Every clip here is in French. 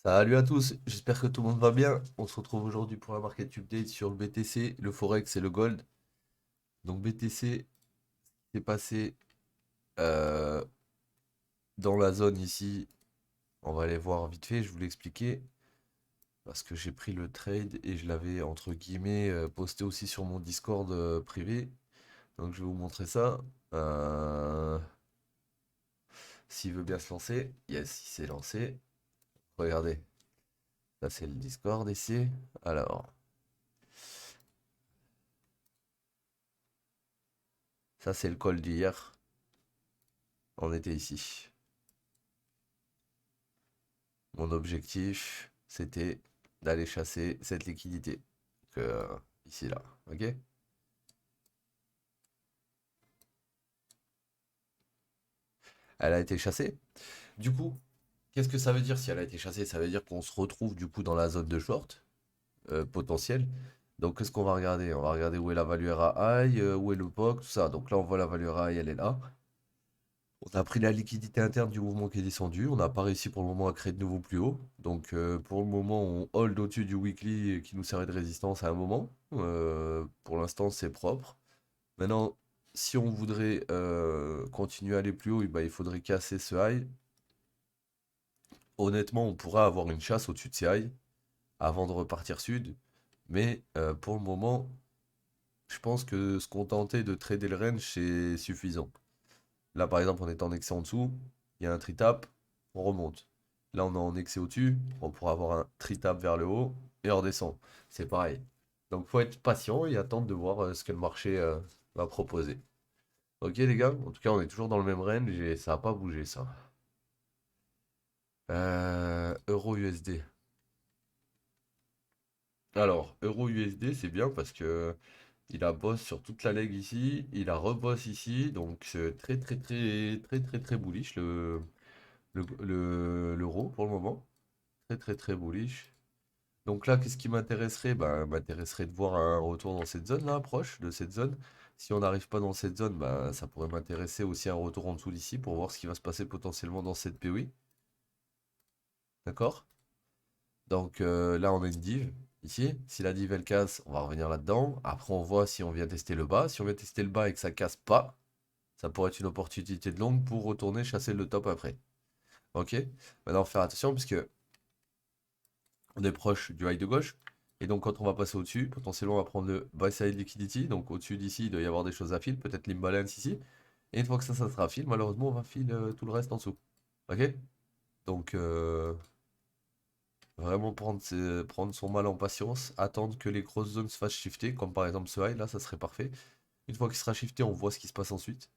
Salut à tous, j'espère que tout le monde va bien. On se retrouve aujourd'hui pour un market update sur le BTC, le Forex et le Gold. Donc BTC, c'est passé euh, dans la zone ici. On va aller voir vite fait, je vous l'expliquer. Parce que j'ai pris le trade et je l'avais entre guillemets posté aussi sur mon Discord privé. Donc je vais vous montrer ça. Euh, S'il veut bien se lancer. Yes, il s'est lancé. Regardez, ça c'est le Discord ici. Alors, ça c'est le call d'hier. On était ici. Mon objectif, c'était d'aller chasser cette liquidité. Ici, là. Ok? Elle a été chassée. Du coup, qu'est-ce que ça veut dire si elle a été chassée? Ça veut dire qu'on se retrouve du coup dans la zone de short potentielle. Donc, qu'est-ce qu'on va regarder? On va regarder où est la value RAI, où est le POC, tout ça. Donc là, on voit la value RAI, elle est là. On a pris la liquidité interne du mouvement qui est descendu. On n'a pas réussi pour le moment à créer de nouveaux plus hauts. Donc pour le moment, on hold au-dessus du weekly qui nous servait de résistance à un moment. Pour l'instant, c'est propre. Maintenant, si on voudrait continuer à aller plus haut, eh ben, il faudrait casser ce high. Honnêtement, on pourra avoir une chasse au-dessus de ces highs avant de repartir sud. Mais pour le moment, je pense que se contenter de trader le range, c'est suffisant. Là, par exemple, on est en excès en dessous, il y a un tri-tap, on remonte. Là, on est en excès au-dessus, on pourra avoir un tri-tap vers le haut et on redescend. C'est pareil. Donc, faut être patient et attendre de voir ce que le marché va proposer. Ok, les gars, en tout cas, on est toujours dans le même range et ça n'a pas bougé, ça. Euro USD. Alors, Euro USD, c'est bien parce que il a boss sur toute la leg ici, il a reboss ici, donc c'est très très très très très très bullish l'euro pour le moment. Très très très bullish. Donc là, qu'est-ce qui m'intéresserait? Ben, m'intéresserait de voir un retour dans cette zone là, proche de cette zone. Si on n'arrive pas dans cette zone, ben, ça pourrait m'intéresser aussi un retour en dessous d'ici pour voir ce qui va se passer potentiellement dans cette POI. D'accord? Donc là, on a une div ici. Si la div elle casse, on va revenir là-dedans. Après, on voit si on vient tester le bas. Si on vient tester le bas et que ça casse pas, ça pourrait être une opportunité de longue pour retourner chasser le top après. Ok? Maintenant, faire attention puisque on est proche du high de gauche. Et donc, quand on va passer au-dessus, potentiellement, on va prendre le buy side liquidity. Donc, au-dessus d'ici, il doit y avoir des choses à filer, peut-être l'imbalance ici. Et une fois que ça sera fil, malheureusement, on va filer tout le reste en dessous. Ok? Donc, vraiment prendre son mal en patience, attendre que les grosses zones se fassent shifter, comme par exemple ce high, là, ça serait parfait. Une fois qu'il sera shifté, on voit ce qui se passe ensuite.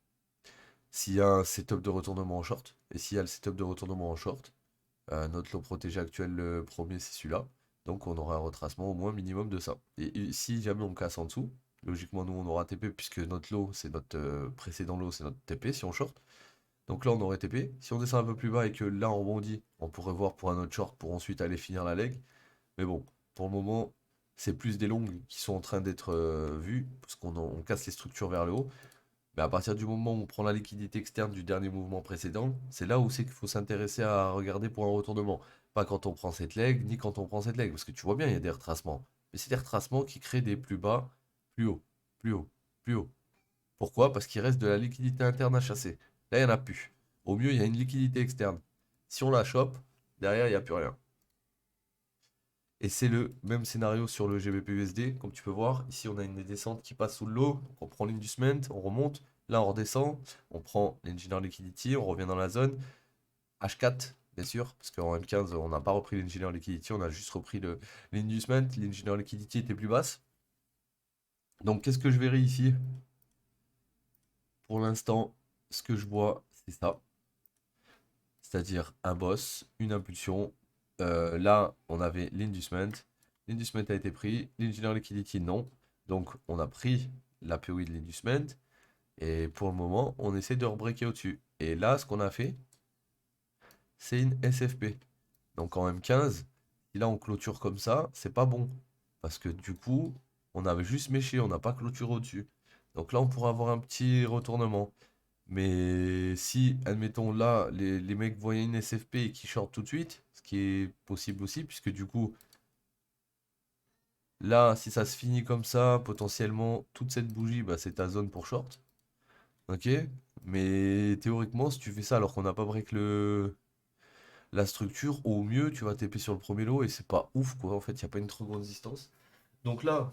S'il y a un setup de retournement en short, et s'il y a le setup de retournement en short, notre lot protégé actuel, le premier, c'est celui-là. Donc on aura un retracement au moins minimum de ça. Et si jamais on casse en dessous, logiquement nous on aura TP puisque notre lot, c'est notre précédent lot, c'est notre TP si on short. Donc là on aurait TP. Si on descend un peu plus bas et que là on rebondit, on pourrait voir pour un autre short pour ensuite aller finir la leg. Mais bon, pour le moment, c'est plus des longues qui sont en train d'être vues parce on casse les structures vers le haut. Mais à partir du moment où on prend la liquidité externe du dernier mouvement précédent, c'est là où c'est qu'il faut s'intéresser à regarder pour un retournement. Pas quand on prend cette leg, ni quand on prend cette leg. Parce que tu vois bien, il y a des retracements. Mais c'est des retracements qui créent des plus bas, plus haut, plus haut, plus haut. Pourquoi? Parce qu'il reste de la liquidité interne à chasser. Là, il n'y en a plus. Au mieux, il y a une liquidité externe. Si on la chope, derrière, il n'y a plus rien. Et c'est le même scénario sur le GBP-USD. Comme tu peux voir, ici on a une descente qui passe sous le lot. Donc on prend l'inducement, on remonte. Là on redescend. On prend l'engineer liquidity, on revient dans la zone. H4, bien sûr, parce qu'en M15 on n'a pas repris l'engineer liquidity, on a juste repris l'inducement. L'engineer liquidity était plus basse. Donc qu'est-ce que je verrai ici? Pour l'instant, ce que je vois, c'est ça. C'est-à-dire un boss, une impulsion. Là, on avait l'inducement. L'inducement a été pris. L'engineer liquidity, non. Donc, on a pris la POI de l'inducement. Et pour le moment, on essaie de rebreaker au-dessus. Et là, ce qu'on a fait, c'est une SFP. Donc, en M15, si là, on clôture comme ça, c'est pas bon. Parce que du coup, on avait juste méché, on n'a pas clôturé au-dessus. Donc là, on pourrait avoir un petit retournement. Mais si, admettons là, les mecs voient une SFP et qui short tout de suite, ce qui est possible aussi, puisque du coup, là, si ça se finit comme ça, potentiellement, toute cette bougie, bah, c'est ta zone pour short. Ok? Mais théoriquement, si tu fais ça alors qu'on n'a pas break la structure, au mieux, tu vas TP sur le premier lot et c'est pas ouf, quoi. En fait, il n'y a pas une trop grande distance. Donc là,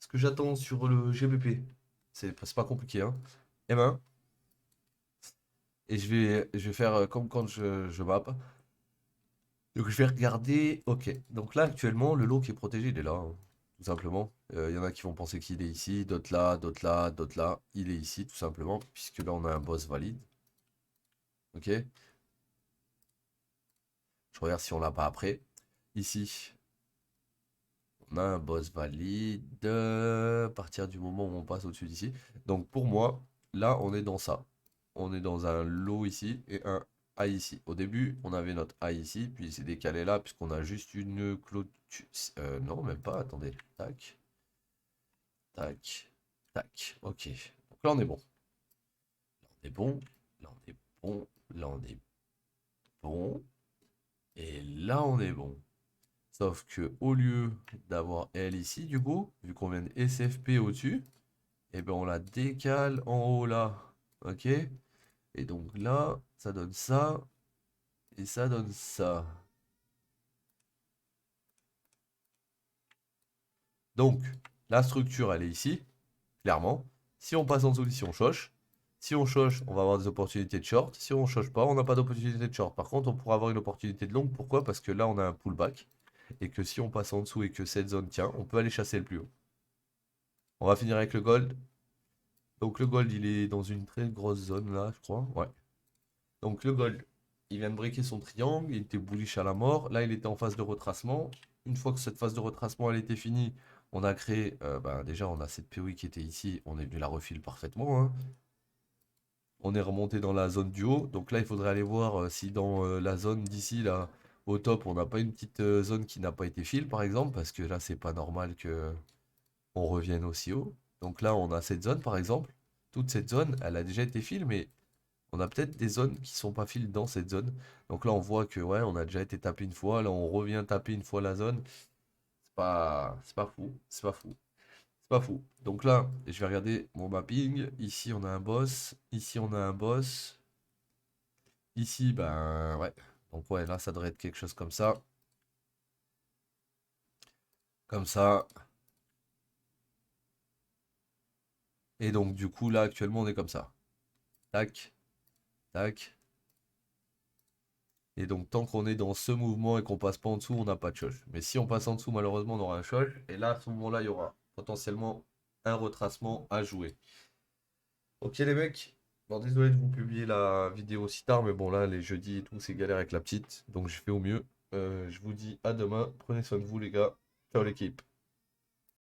ce que j'attends sur le GBP, c'est pas compliqué, hein. M1, et je vais faire comme quand je map. Donc je vais regarder. Ok. Donc là, actuellement, le lot qui est protégé, il est là, hein, tout simplement. Il y en a qui vont penser qu'il est ici, d'autres là, d'autres là, d'autres là. Il est ici, tout simplement, puisque là, on a un boss valide. Ok. Je regarde si on l'a pas après. Ici, on a un boss valide. À partir du moment où on passe au-dessus d'ici. Donc pour moi, là, on est dans ça. On est dans un lot ici et un A ici. Au début, on avait notre A ici, puis il s'est décalé là, puisqu'on a juste une clôture. Non, même pas, attendez. Tac, tac, tac. Ok. Donc là, on est bon. Là, on est bon. Là, on est bon. Là, on est bon. Et là, on est bon. Sauf que au lieu d'avoir L ici, du coup, vu qu'on vient de SFP au-dessus, et ben on la décale en haut là. Ok? Et donc là, ça donne ça. Et ça donne ça. Donc, la structure, elle est ici, clairement. Si on passe en dessous, si on choche. Si on choche, on va avoir des opportunités de short. Si on choche pas, on n'a pas d'opportunité de short. Par contre, on pourra avoir une opportunité de long. Pourquoi? Parce que là, on a un pullback. Et que si on passe en dessous et que cette zone tient, on peut aller chasser le plus haut. On va finir avec le gold. Donc le gold, il est dans une très grosse zone là, je crois. Ouais. Donc le gold, il vient de breaker son triangle, il était bullish à la mort. Là, il était en phase de retracement. Une fois que cette phase de retracement elle était finie, on a créé, bah, déjà on a cette POI qui était ici, on est venu la refile parfaitement, hein. On est remonté dans la zone du haut. Donc là, il faudrait aller voir si dans la zone d'ici, là, au top, on n'a pas une petite zone qui n'a pas été fill, par exemple, parce que là, c'est pas normal que on revienne aussi haut. Donc là, on a cette zone, par exemple. Toute cette zone, elle a déjà été fill, mais on a peut-être des zones qui sont pas fill dans cette zone. Donc là, on voit que ouais, on a déjà été tapé une fois. Là, on revient taper une fois la zone. C'est pas fou. C'est pas fou. C'est pas fou. Donc là, je vais regarder mon mapping. Ici, on a un boss. Ici, on a un boss. Ici, ben ouais. Donc ouais, là, ça devrait être quelque chose comme ça. Comme ça. Et donc, du coup, là, actuellement, on est comme ça. Tac, tac. Et donc, tant qu'on est dans ce mouvement et qu'on passe pas en dessous, on n'a pas de choche. Mais si on passe en dessous, malheureusement, on aura un choche. Et là, à ce moment-là, il y aura potentiellement un retracement à jouer. Ok, les mecs. Bon, désolé de vous publier la vidéo si tard, mais bon, là, les jeudis et tout, c'est galère avec la petite. Donc, je fais au mieux. Je vous dis à demain. Prenez soin de vous, les gars. Ciao, l'équipe.